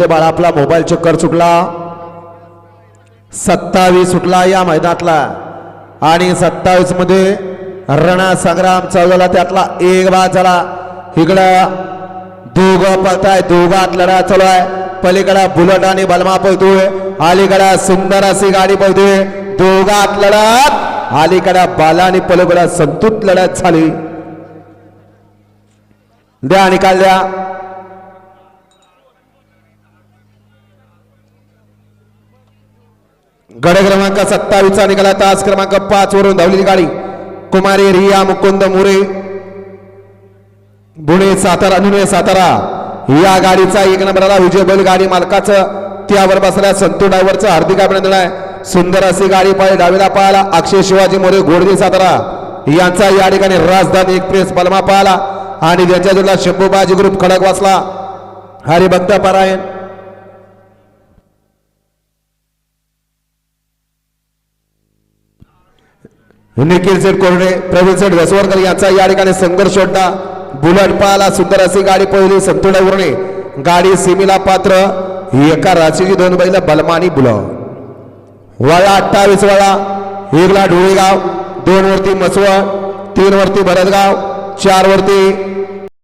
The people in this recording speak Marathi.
बाळा आपला मोबाईल चक्कर सुटला 27 सुटला या मैदानातला आणि 27 मध्ये रणा संग्राम चालवला त्यातला एक बाद झाला। इकडं दोघं पळताय दोघात लढा चालू आहे। पलीकडे बुलेट आणि बलमा पळतोय अलीकडे सुंदर अशी गाडी पळतोय दोघात लढत अलीकडे बाला आणि पलीकडे संतुत लढत झाली। द्या निकाल द्या। गड क्रमांक 27 चा निकाला तास क्रमांक 5 वरून धावलेली गाडी कुमारी रिया मुकुंद मोरे पुणे सातारा नुने सातारा या गाडीचा 1 नंबरला विजय बैल गाडी मालकाचं त्यावर बसल्या संतू ड्रायव्हरचं हार्दिक अभिनंदन आहे। सुंदर अशी गाडी पाहिली डावीला पाहिला अक्षय शिवाजी मोरे घोडगे सातारा यांचा या ठिकाणी राजधानी एक्सप्रेस बलमा पाहिला आणि त्यांच्या जोडला शंभूबाजी ग्रुप खडक वाचला हरिभक्त पारायण निखिल सेठ कोरडे प्रवीण सेठ घसवरकर यांचा या ठिकाणी संघर्ष होता। बुलेट पाला सुंदर अशी गाडी पळली संतोष ड्रायव्हरने गाडी सीमेला पात्र एका राशीची 2 बैल बलमानी बुला वळा 28 वळा 1 ला ढोळेगाव 2 वरती मसवड 3 वरती भरतगाव 4 वरती